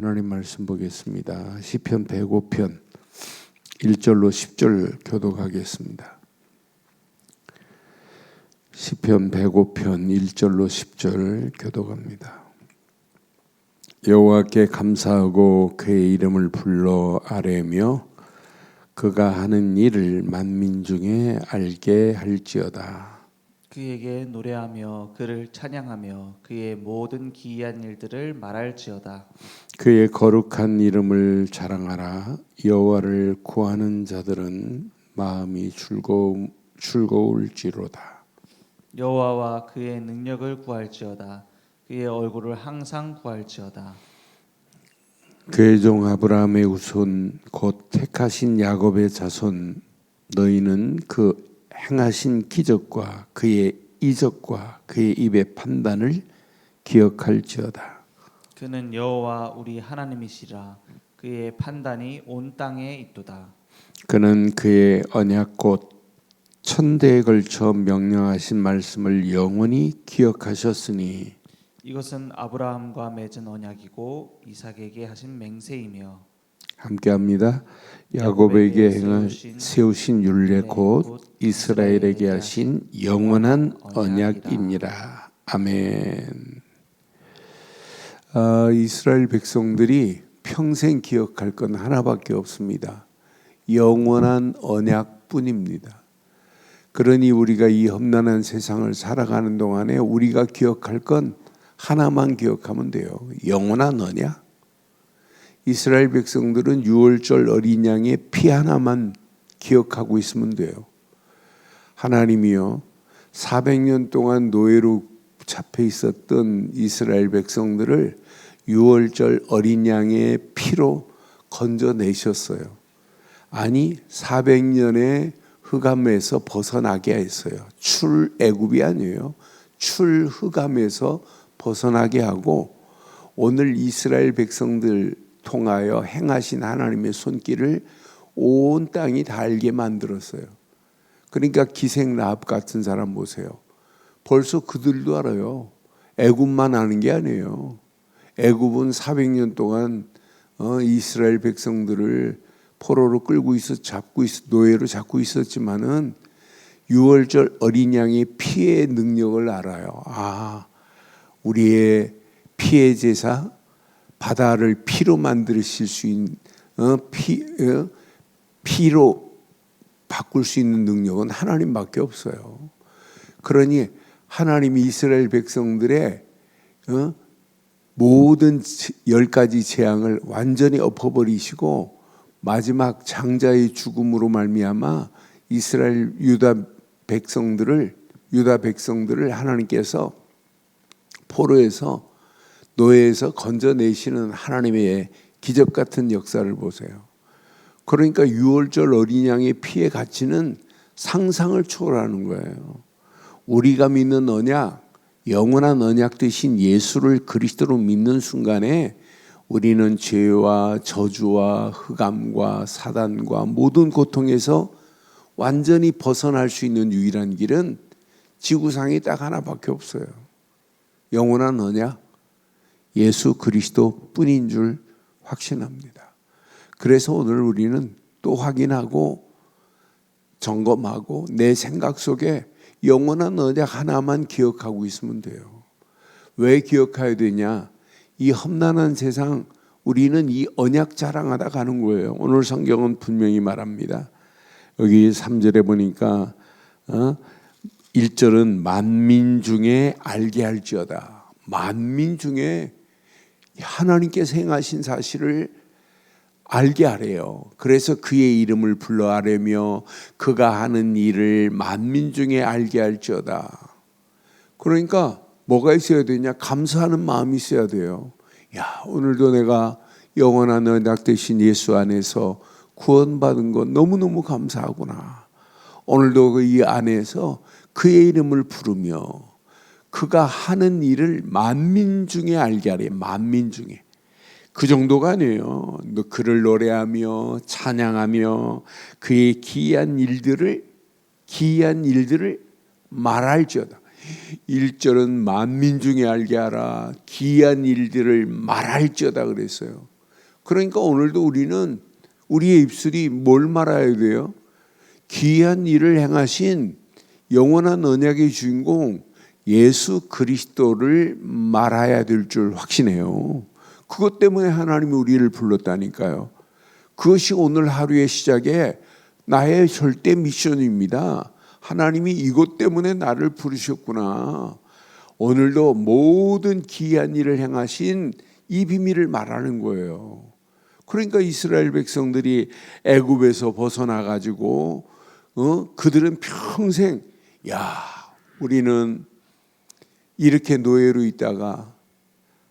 하나님 말씀 보겠습니다. 시편 105편 1절로 10절 교독하겠습니다. 시편 105편 1절로 10절 교독합니다. 여호와께 감사하고 그의 이름을 불러 아뢰며 그가 하는 일을 만민 중에 알게 할지어다. 그에게 노래하며 그를 찬양하며 그의 모든 기이한 일들을 말할지어다. 그의 거룩한 이름을 자랑하라. 여호와를 구하는 자들은 마음이 즐거울지로다. 여호와와 그의 능력을 구할지어다. 그의 얼굴을 항상 구할지어다. 그의 종 아브라함의 후손 곧 택하신 야곱의 자손 너희는 그 행하신 기적과 그의 이적과 그의 입의 판단을 기억할지어다. 그는 여호와 우리 하나님이시라. 그의 판단이 온 땅에 있도다. 그는 그의 언약 곧 천대에 걸쳐 명령하신 말씀을 영원히 기억하셨으니 이것은 아브라함과 맺은 언약이고 이삭에게 하신 맹세이며 함께합니다. 야곱에게 세우신 율례 곧 이스라엘에게 하신 영원한 언약이니라. 아멘. 이스라엘 백성들이 평생 기억할 건 하나밖에 없습니다. 영원한 언약뿐입니다. 그러니 우리가 이 험난한 세상을 살아가는 동안에 우리가 기억할 건 하나만 기억하면 돼요. 영원한 언약. 이스라엘 백성들은 유월절 어린 양의 피 하나만 기억하고 있으면 돼요. 하나님이요 400년 동안 노예로 잡혀 있었던 이스라엘 백성들을 유월절 어린 양의 피로 건져내셨어요. 아니 400년의 흑암에서 벗어나게 했어요. 출애굽이 아니에요. 출흑암에서 벗어나게 하고 오늘 이스라엘 백성들 통하여 행하신 하나님의 손길을 온 땅이 다 알게 만들었어요. 그러니까 기생 라합 같은 사람 보세요. 벌써 그들도 알아요. 애굽만 아는 게 아니에요. 애굽은 400년 동안 이스라엘 백성들을 포로로 끌고 노예로 잡고 있었지만은 유월절 어린 양의 피의 능력을 알아요. 우리의 피의 제사 바다를 피로 만드실 수 있는 피로 바꿀 수 있는 능력은 하나님밖에 없어요. 그러니 하나님이 이스라엘 백성들의 모든 10가지 재앙을 완전히 엎어버리시고 마지막 장자의 죽음으로 말미암아 이스라엘 유다 백성들을 하나님께서 포로에서 노예에서 건져내시는 하나님의 기적 같은 역사를 보세요. 그러니까 유월절 어린 양의 피의 가치는 상상을 초월하는 거예요. 우리가 믿는 언약, 영원한 언약 되신 예수를 그리스도로 믿는 순간에 우리는 죄와 저주와 흑암과 사단과 모든 고통에서 완전히 벗어날 수 있는 유일한 길은 지구상에 딱 하나밖에 없어요. 영원한 언약, 예수 그리스도 뿐인 줄 확신합니다. 그래서 오늘 우리는 또 확인하고 점검하고 내 생각 속에 영원한 언약 하나만 기억하고 있으면 돼요. 왜 기억해야 되냐? 이 험난한 세상 우리는 이 언약 자랑하다 가는 거예요. 오늘 성경은 분명히 말합니다. 여기 3절에 보니까 1절은 만민 중에 알게 할지어다. 만민 중에 하나님께서 행하신 사실을 알게 하래요. 그래서 그의 이름을 불러 아뢰며 그가 하는 일을 만민 중에 알게 할지어다. 그러니까 뭐가 있어야 되냐? 감사하는 마음이 있어야 돼요. 오늘도 내가 영원한 언약 되신 예수 안에서 구원받은 것 너무너무 감사하구나. 오늘도 이 안에서 그의 이름을 부르며 그가 하는 일을 만민 중에 알게 하래. 만민 중에. 그 정도가 아니에요. 그를 노래하며 찬양하며 그의 기이한 일들을 말할지어다. 1절은 만민 중에 알게 하라 기이한 일들을 말할지어다 그랬어요. 그러니까 오늘도 우리는 우리의 입술이 뭘 말해야 돼요? 기이한 일을 행하신 영원한 언약의 주인공 예수 그리스도를 말해야 될 줄 확신해요. 그것 때문에 하나님이 우리를 불렀다니까요. 그것이 오늘 하루의 시작에 나의 절대 미션입니다. 하나님이 이것 때문에 나를 부르셨구나. 오늘도 모든 기이한 일을 행하신 이 비밀을 말하는 거예요. 그러니까 이스라엘 백성들이 애굽에서 벗어나 가지고 그들은 평생 우리는 이렇게 노예로 있다가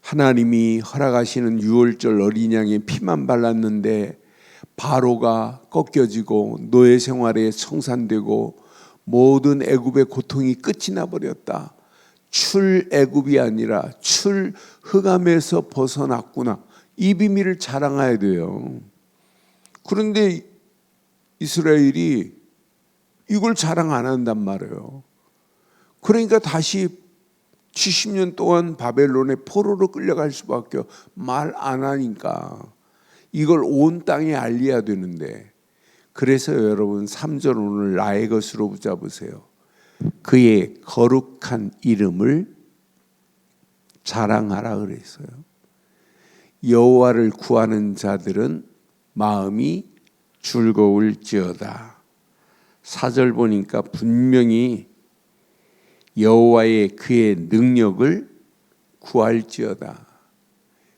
하나님이 허락하시는 유월절 어린 양의 피만 발랐는데 바로가 꺾여지고 노예 생활에 청산되고 모든 애굽의 고통이 끝이 나버렸다. 출애굽이 아니라 출흑암에서 벗어났구나. 이 비밀을 자랑해야 돼요. 그런데 이스라엘이 이걸 자랑 안 한단 말이에요. 그러니까 다시 70년 동안 바벨론의 포로로 끌려갈 수밖에 말 안 하니까 이걸 온 땅에 알려야 되는데 그래서 여러분 3절 오늘 나의 것으로 붙잡으세요. 그의 거룩한 이름을 자랑하라 그랬어요. 여호와를 구하는 자들은 마음이 즐거울지어다. 4절 보니까 분명히 여호와의 그의 능력을 구할지어다.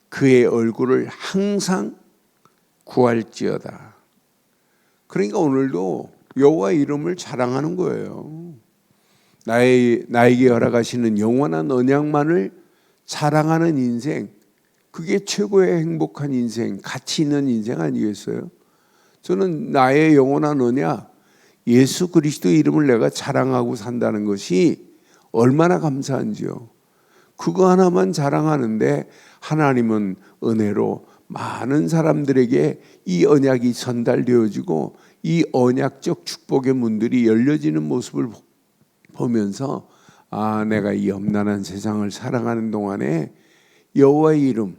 그의 얼굴을 항상 구할지어다. 그러니까 오늘도 여호와의 이름을 자랑하는 거예요. 나에게 허락하시는 영원한 언약만을 자랑하는 인생, 그게 최고의 행복한 인생, 가치 있는 인생 아니겠어요? 저는 나의 영원한 언약, 예수 그리스도의 이름을 내가 자랑하고 산다는 것이 얼마나 감사한지요. 그거 하나만 자랑하는데 하나님은 은혜로 많은 사람들에게 이 언약이 전달되어지고 이 언약적 축복의 문들이 열려지는 모습을 보면서 내가 이 험난한 세상을 살아가는 동안에 여호와의 이름,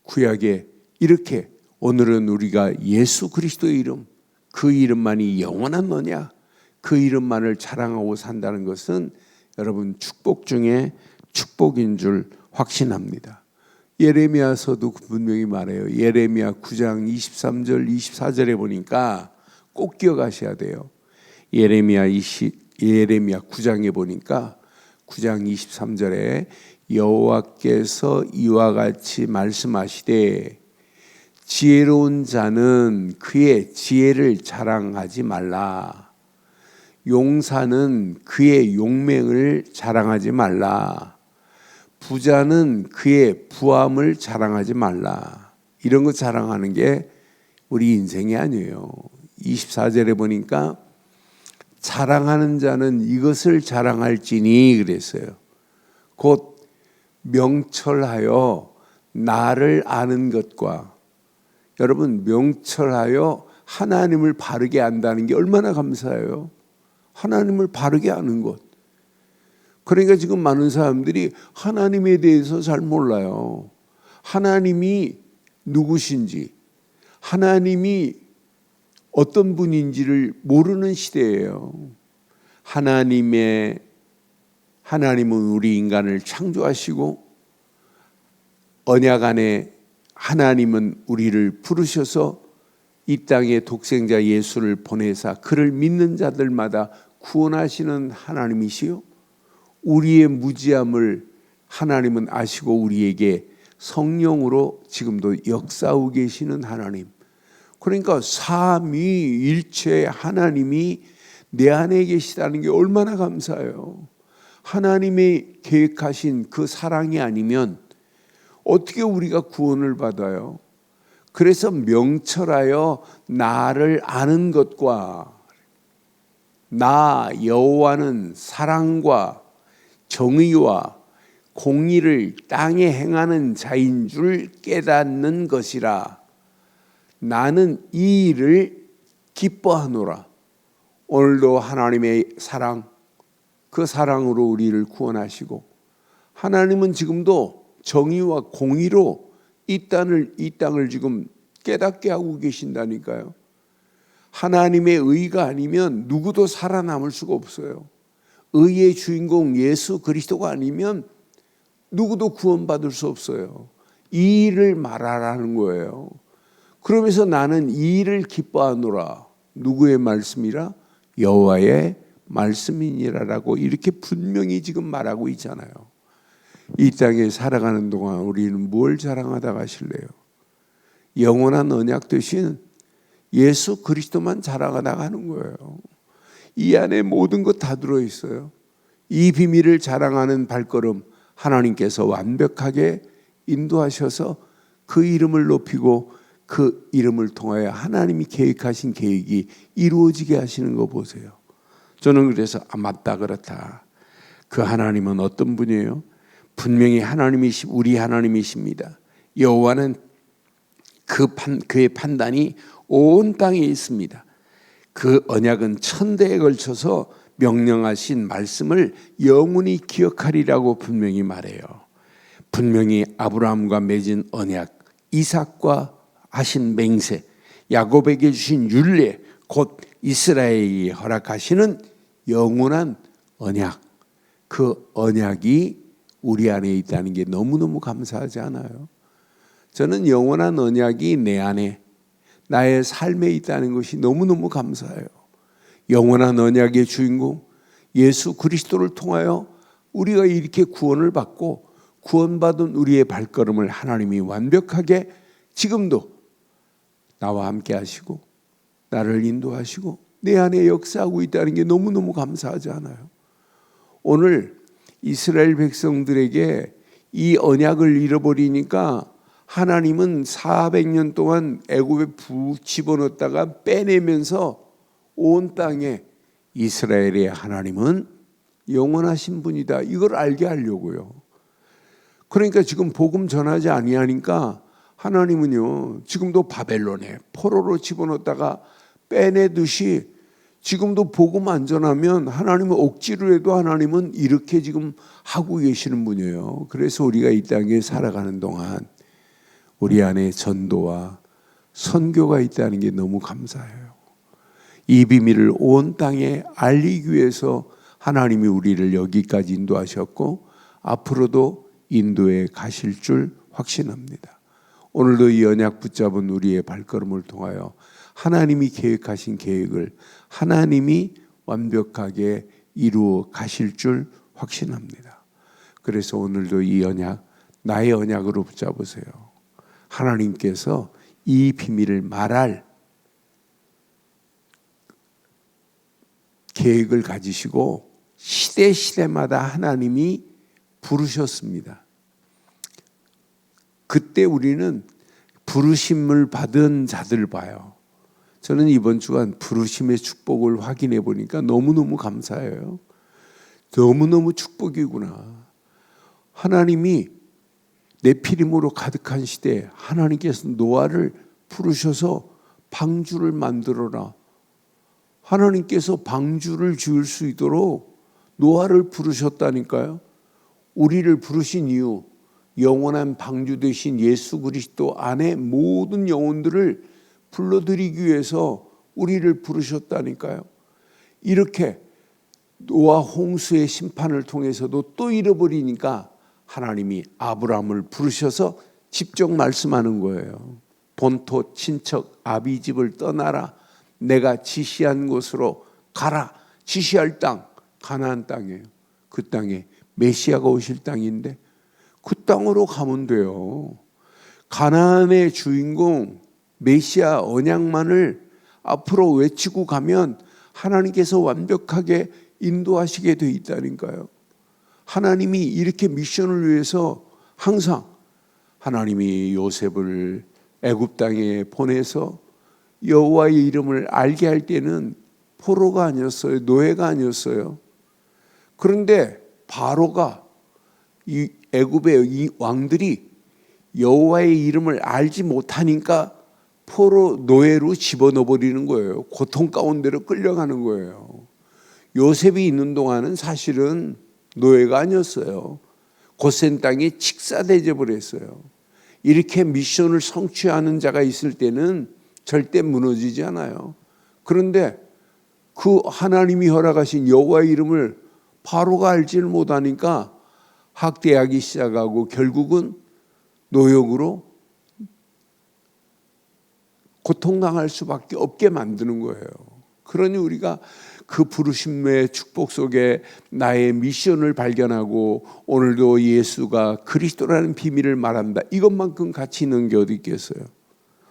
구약에 이렇게 오늘은 우리가 예수 그리스도의 이름, 그 이름만이 영원한 언약, 그 이름만을 자랑하고 산다는 것은 여러분 축복 중에 축복인 줄 확신합니다. 예레미야서도 분명히 말해요. 예레미야 9장 23절 24절에 보니까 꼭 기억하셔야 돼요. 예레미야 9장에 보니까 9장 23절에 여호와께서 이와 같이 말씀하시되 지혜로운 자는 그의 지혜를 자랑하지 말라. 용사는 그의 용맹을 자랑하지 말라. 부자는 그의 부함을 자랑하지 말라. 이런 거 자랑하는 게 우리 인생이 아니에요. 24절에 보니까 자랑하는 자는 이것을 자랑할지니 그랬어요. 곧 명철하여 나를 아는 것과, 여러분 명철하여 하나님을 바르게 안다는 게 얼마나 감사해요. 하나님을 바르게 아는 것. 그러니까 지금 많은 사람들이 하나님에 대해서 잘 몰라요. 하나님이 누구신지, 하나님이 어떤 분인지를 모르는 시대예요. 하나님은 우리 인간을 창조하시고 언약 안에 하나님은 우리를 부르셔서 이 땅에 독생자 예수를 보내사 그를 믿는 자들마다 구원하시는 하나님이시요, 우리의 무지함을 하나님은 아시고 우리에게 성령으로 지금도 역사하고 계시는 하나님. 그러니까 삼위일체 하나님이 내 안에 계시다는 게 얼마나 감사해요. 하나님의 계획하신 그 사랑이 아니면 어떻게 우리가 구원을 받아요? 그래서 명철하여 나를 아는 것과, 나 여호와는 사랑과 정의와 공의를 땅에 행하는 자인 줄 깨닫는 것이라. 나는 이 일을 기뻐하노라. 오늘도 하나님의 사랑, 그 사랑으로 우리를 구원하시고, 하나님은 지금도 정의와 공의로 이 땅을 지금 깨닫게 하고 계신다니까요. 하나님의 의가 아니면 누구도 살아남을 수가 없어요. 의의 주인공 예수 그리스도가 아니면 누구도 구원받을 수 없어요. 이 일을 말하라는 거예요. 그러면서 나는 이 일을 기뻐하노라. 누구의 말씀이라? 여호와의 말씀이니라라고 이렇게 분명히 지금 말하고 있잖아요. 이 땅에 살아가는 동안 우리는 뭘 자랑하다 가실래요? 영원한 언약 되신 예수 그리스도만 자랑하다 가는 거예요. 이 안에 모든 것 다 들어있어요. 이 비밀을 자랑하는 발걸음 하나님께서 완벽하게 인도하셔서 그 이름을 높이고 그 이름을 통하여 하나님이 계획하신 계획이 이루어지게 하시는 거 보세요. 저는 그래서 맞다, 그렇다. 그 하나님은 어떤 분이에요? 분명히 우리 하나님이십니다. 여호와는 그의 판단이 온 땅에 있습니다. 그 언약은 천대에 걸쳐서 명령하신 말씀을 영원히 기억하리라고 분명히 말해요. 분명히 아브라함과 맺은 언약, 이삭과 하신 맹세, 야곱에게 주신 율례, 곧 이스라엘이 허락하시는 영원한 언약, 그 언약이 우리 안에 있다는 게 너무너무 감사하지 않아요? 저는 영원한 언약이 내 안에, 나의 삶에 있다는 것이 너무너무 감사해요. 영원한 언약의 주인공 예수 그리스도를 통하여 우리가 이렇게 구원을 받고 구원받은 우리의 발걸음을 하나님이 완벽하게 지금도 나와 함께 하시고 나를 인도하시고 내 안에 역사하고 있다는 게 너무너무 감사하지 않아요? 오늘 이스라엘 백성들에게 이 언약을 잃어버리니까 하나님은 400년 동안 애굽에 집어넣었다가 빼내면서 온 땅에 이스라엘의 하나님은 영원하신 분이다, 이걸 알게 하려고요. 그러니까 지금 복음 전하지 아니하니까 하나님은요 지금도 바벨론에 포로로 집어넣었다가 빼내듯이 지금도 복음 안 전하면 하나님은 억지로 해도 하나님은 이렇게 지금 하고 계시는 분이에요. 그래서 우리가 이 땅에 살아가는 동안 우리 안에 전도와 선교가 있다는 게 너무 감사해요. 이 비밀을 온 땅에 알리기 위해서 하나님이 우리를 여기까지 인도하셨고 앞으로도 인도에 가실 줄 확신합니다. 오늘도 이 언약 붙잡은 우리의 발걸음을 통하여 하나님이 계획하신 계획을 하나님이 완벽하게 이루어 가실 줄 확신합니다. 그래서 오늘도 이 언약, 나의 언약으로 붙잡으세요. 하나님께서 이 비밀을 말할 계획을 가지시고 시대마다 하나님이 부르셨습니다. 그때 우리는 부르심을 받은 자들 봐요. 저는 이번 주간 부르심의 축복을 확인해 보니까 너무너무 감사해요. 너무너무 축복이구나. 하나님이 네피림으로 가득한 시대에 하나님께서 노아를 부르셔서 방주를 만들어라. 하나님께서 방주를 지을 수 있도록 노아를 부르셨다니까요. 우리를 부르신 이유, 영원한 방주 되신 예수 그리스도 안에 모든 영혼들을 불러들이기 위해서 우리를 부르셨다니까요. 이렇게 노아 홍수의 심판을 통해서도 또 잃어버리니까 하나님이 아브라함을 부르셔서 직접 말씀하는 거예요. 본토 친척 아비집을 떠나라. 내가 지시한 곳으로 가라. 지시할 땅 가나안 땅이에요. 그 땅에 메시아가 오실 땅인데 그 땅으로 가면 돼요. 가나안의 주인공 메시아 언약만을 앞으로 외치고 가면 하나님께서 완벽하게 인도하시게 돼 있다니까요. 하나님이 이렇게 미션을 위해서 항상 하나님이 요셉을 애굽 땅에 보내서 여호와의 이름을 알게 할 때는 포로가 아니었어요. 노예가 아니었어요. 그런데 바로가 이 애굽의 이 왕들이 여호와의 이름을 알지 못하니까 포로 노예로 집어넣어 버리는 거예요. 고통 가운데로 끌려가는 거예요. 요셉이 있는 동안은 사실은 노예가 아니었어요. 고센 땅에 직사 대접을 했어요. 이렇게 미션을 성취하는 자가 있을 때는 절대 무너지지 않아요. 그런데 그 하나님이 허락하신 여호와의 이름을 바로가 알지를 못하니까 학대하기 시작하고 결국은 노역으로 고통당할 수밖에 없게 만드는 거예요. 그러니 우리가 그 부르심의 축복 속에 나의 미션을 발견하고 오늘도 예수가 그리스도라는 비밀을 말한다. 이것만큼 가치 있는 게 어디 있겠어요.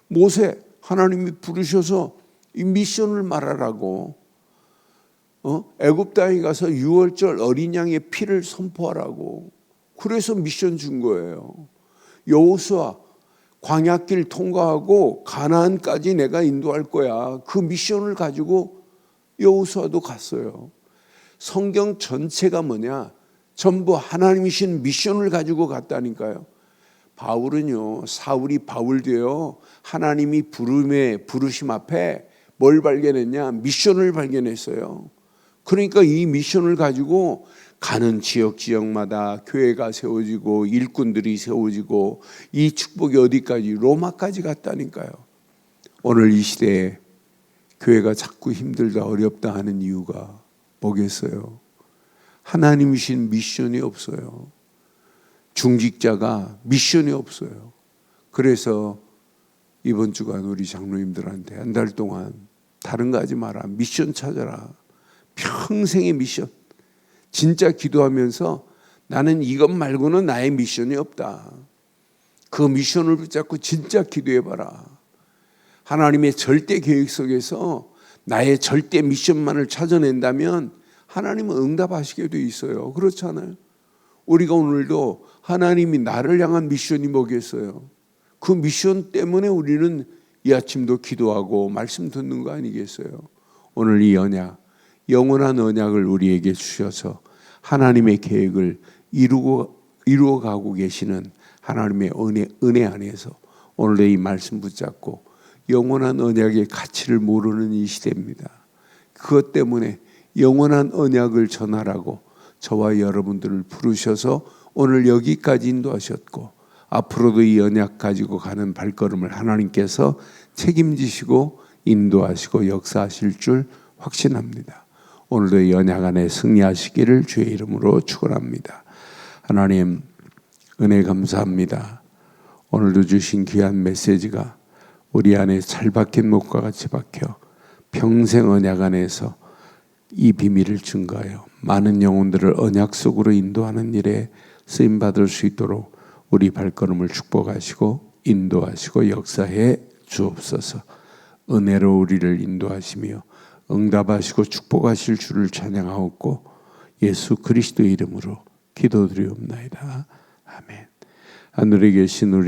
모세 하나님이 부르셔서 이 미션을 말하라고, 애굽 땅에 가서 유월절 어린 양의 피를 선포하라고, 그래서 미션 준 거예요. 여호수아 광야길 통과하고 가나안까지 내가 인도할 거야. 그 미션을 가지고 여호수아도 갔어요. 성경 전체가 뭐냐? 전부 하나님이신 미션을 가지고 갔다니까요. 바울은요, 사울이 바울도요, 하나님이 부르심 앞에 뭘 발견했냐? 미션을 발견했어요. 그러니까 이 미션을 가지고 가는 지역마다 교회가 세워지고 일꾼들이 세워지고 이 축복이 어디까지? 로마까지 갔다니까요. 오늘 이 시대에 교회가 자꾸 힘들다 어렵다 하는 이유가 뭐겠어요? 하나님이신 미션이 없어요. 중직자가 미션이 없어요. 그래서 이번 주간 우리 장로님들한테 한 달 동안 다른 거 하지 마라. 미션 찾아라. 평생의 미션. 진짜 기도하면서 나는 이것 말고는 나의 미션이 없다. 그 미션을 붙잡고 진짜 기도해봐라. 하나님의 절대 계획 속에서 나의 절대 미션만을 찾아낸다면 하나님은 응답하시게 돼 있어요. 그렇잖아요. 우리가 오늘도 하나님이 나를 향한 미션이 뭐겠어요? 그 미션 때문에 우리는 이 아침도 기도하고 말씀 듣는 거 아니겠어요? 오늘 이 언약, 영원한 언약을 우리에게 주셔서 하나님의 계획을 이루어가고 계시는 하나님의 은혜 안에서 오늘의 이 말씀 붙잡고 영원한 언약의 가치를 모르는 이 시대입니다. 그것 때문에 영원한 언약을 전하라고 저와 여러분들을 부르셔서 오늘 여기까지 인도하셨고 앞으로도 이 언약 가지고 가는 발걸음을 하나님께서 책임지시고 인도하시고 역사하실 줄 확신합니다. 오늘도 이 언약 안에 승리하시기를 주의 이름으로 축원합니다. 하나님 은혜 감사합니다. 오늘도 주신 귀한 메시지가 우리 안에 잘 박힌 목과 같이 박혀 평생 언약 안에서 이 비밀을 증거하여 많은 영혼들을 언약 속으로 인도하는 일에 쓰임받을 수 있도록 우리 발걸음을 축복하시고 인도하시고 역사해 주옵소서. 은혜로 우리를 인도하시며 응답하시고 축복하실 주를 찬양하옵고 예수 그리스도의 이름으로 기도드리옵나이다. 아멘. 하늘에 계신 우리